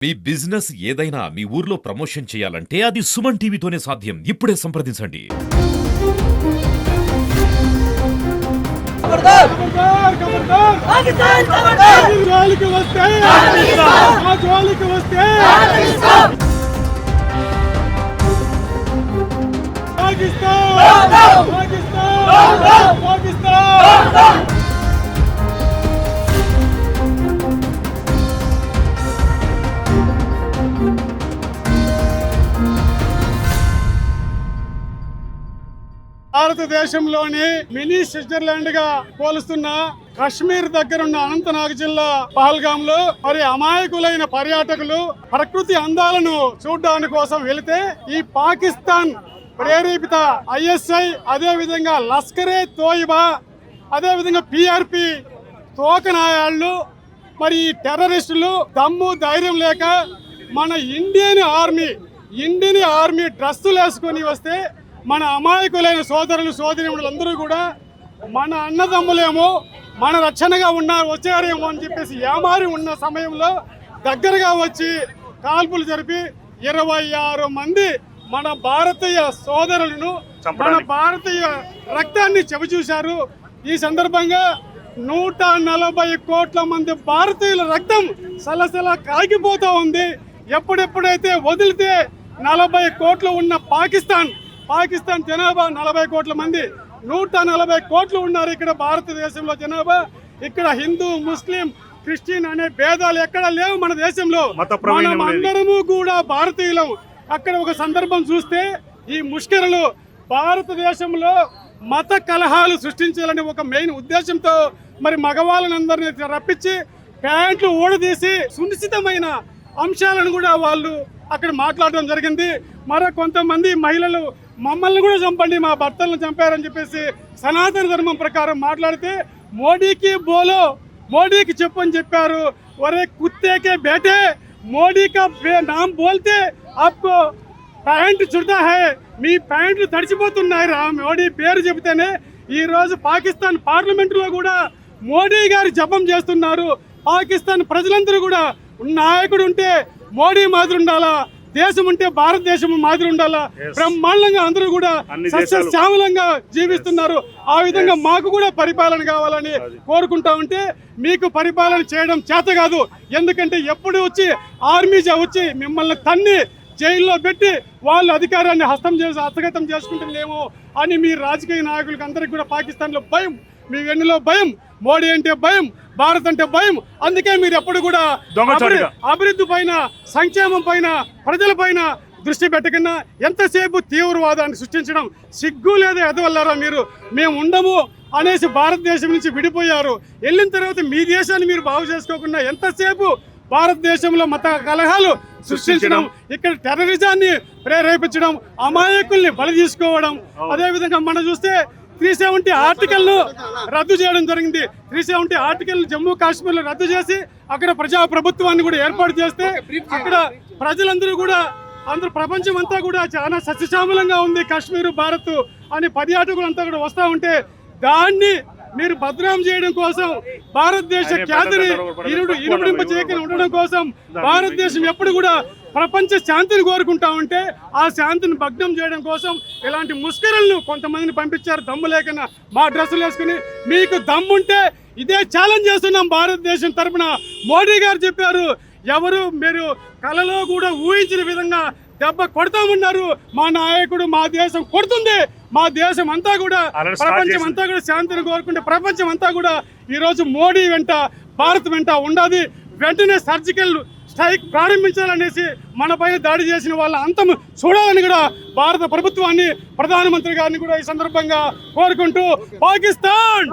మీ business ఏదైనా మీ ఊర్లో promotion చేయాలంటే అది సుమన్ టీవీతోనే సాధ్యం. ఇప్పుడే సంప్రదించండి. భారతదేశంలోని మినీ స్విట్జర్లాండ్ గా పోలుస్తున్న కశ్మీర్ దగ్గరున్న అనంతనాగ్ జిల్లా పహల్గామ్ లో మరి అమాయకులైన పర్యాటకులు ప్రకృతి అందాలను చూడడానికి కోసం వెళితే ఈ పాకిస్తాన్ ప్రేరేపిత ఐఎస్ఐ అదే విధంగా లష్కరే తోయిబా అదే విధంగా పిఆర్పి తోకనాయాళ్ళు మరి ఈ టెర్రరిస్టులు దమ్ము ధైర్యం లేక మన ఇండియన్ ఆర్మీ డ్రెస్సులు వేసుకొని వస్తే మన అమాయకులైన సోదరులు సోదరిములందరూ కూడా మన అన్నదమ్ములేమో మన రక్షణగా వచ్చారేమో అని చెప్పేసి ఏమారి ఉన్న సమయంలో దగ్గరగా వచ్చి కాల్పులు జరిపి 26 మంది మన భారతీయ సోదరులను మన భారతీయ రక్తాన్ని చవిచూశారు. ఈ సందర్భంగా 140 కోట్ల మంది భారతీయుల రక్తం సలసల కాగిపోతూ ఉంది. ఎప్పుడెప్పుడైతే వదిలితే 40 కోట్లు ఉన్న పాకిస్తాన్ జనాభా 40 కోట్ల మంది, 140 కోట్లు ఉన్నారు ఇక్కడ భారతదేశంలో జనాభా. ఇక్కడ హిందూ ముస్లిం క్రిస్టియన్ అనే భేదాలు ఎక్కడ లేవు మన దేశంలో. మనం అందరము కూడా భారతీయులం. అక్కడ ఒక సందర్భం చూస్తే ఈ ముష్కరులు భారతదేశంలో మత కలహాలు సృష్టించాలని ఒక మెయిన్ ఉద్దేశంతో మరి మగవాళ్ళనందరినీ రప్పించి ప్యాంట్లు ఊడదీసి సునిశ్చితమైన అంశాలను కూడా వాళ్ళు అక్కడ మాట్లాడడం జరిగింది. మరో కొంతమంది మహిళలు మమ్మల్ని కూడా చంపండి, మా భర్తలను చంపారని చెప్పేసి సనాతన ధర్మం ప్రకారం మాట్లాడితే మోడీకి చెప్పు అని చెప్పారు. ఒరే కుత్తేకే బేటే, మోడీ కా నామ్ బోల్తే ఆప్కో ప్యాంటు చుడతా హై, మీ ప్యాంట్లు తడిచిపోతున్నాయి రా మోడీ పేరు చెబితేనే. ఈ రోజు పాకిస్తాన్ పార్లమెంటులో కూడా మోడీ గారి జపం చేస్తున్నారు. పాకిస్తాన్ ప్రజలందరూ కూడా నాయకుడు ఉంటే మోడీ మాదిరి ఉండాలా, దేశం ఉంటే భారతదేశం మాదిరి ఉండాలా, బ్రహ్మాండంగా అందరూ కూడా సస్యశ్యామలంగా జీవిస్తున్నారు. ఆ విధంగా మాకు కూడా పరిపాలన కావాలని కోరుకుంటా ఉంటే మీకు పరిపాలన చేయడం చేత కాదు. ఎందుకంటే ఎప్పుడు వచ్చి ఆర్మీ వచ్చి మిమ్మల్ని తన్ని జైల్లో పెట్టి వాళ్ళు అధికారాన్ని హస్తగతం చేసుకుంటుందేమో అని మీ రాజకీయ నాయకులకు అందరికి కూడా పాకిస్తాన్లో భయం, మీ వెన్నులో భయం, మోడీ అంటే భయం, భారత్ అంటే భయం. అందుకే మీరు ఎప్పుడు కూడా అభివృద్ధి పైన, సంక్షేమం పైన, ప్రజల పైన దృష్టి పెట్టకుండా ఎంతసేపు తీవ్రవాదాన్ని సృష్టించడం సిగ్గు లేదా ఎదవల్లారా మీరు. మేము ఉండము అనేసి భారతదేశం నుంచి విడిపోయారు. వెళ్ళిన తర్వాత మీ దేశాన్ని మీరు బాగు చేసుకోకుండా ఎంతసేపు భారతదేశంలో మత కలహాలు సృష్టించడం, ఇక్కడ టెర్రరిజాన్ని ప్రేరేపించడం, అమాయకుల్ని బలి తీసుకోవడం. అదేవిధంగా మనం చూస్తే 370 ఆర్టికల్ను రద్దు చేయడం జరిగింది. 370 ఆర్టికల్ జమ్మూ కాశ్మీర్లో రద్దు చేసి అక్కడ ప్రజాప్రభుత్వాన్ని కూడా ఏర్పాటు చేస్తే అక్కడ ప్రజలందరూ కూడా అందరూ ప్రపంచం అంతా కూడా చాలా సస్యశ్యామలంగా ఉంది కాశ్మీర్ భారత్ అని పర్యాటకులంతా కూడా వస్తూ ఉంటే దాన్ని మీరు బద్నాం చేయడం కోసం, భారతదేశ ఖ్యాతిని ఇనుమడింప చేయకుండా ఉండడం కోసం భారతదేశం ఎప్పుడు కూడా ప్రపంచ శాంతిని కోరుకుంటా ఉంటే ఆ శాంతిని భగ్నం చేయడం కోసం ఇలాంటి ముష్కరులను కొంతమందిని పంపించారు. దమ్ము లేకన్నా మా డ్రెస్సులు వేసుకుని. మీకు దమ్ముంటే ఇదే ఛాలెంజ్ చేస్తున్నాం భారతదేశం తరఫున. మోడీ గారు చెప్పారు, ఎవరు మీరు కలలో కూడా ఊహించిన విధంగా దెబ్బ కొడతామన్నారు. మా నాయకుడు మా దేశం కొడుతుంది. మా దేశం అంతా కూడా, ప్రపంచం అంతా కూడా శాంతిని కోరుకుంటే ప్రపంచం అంతా కూడా ఈరోజు మోడీ వెంట, భారత్ వెంట ఉండాలి. వెంటనే సర్జికల్ స్ట్రైక్ ప్రారంభించాలనేసి మన పైన దాడి చేసిన వాళ్ళ అంతం చూడాలని కూడా భారత ప్రభుత్వాన్ని, ప్రధానమంత్రి గారిని కూడా ఈ సందర్భంగా కోరుకుంటూ పాకిస్తాన్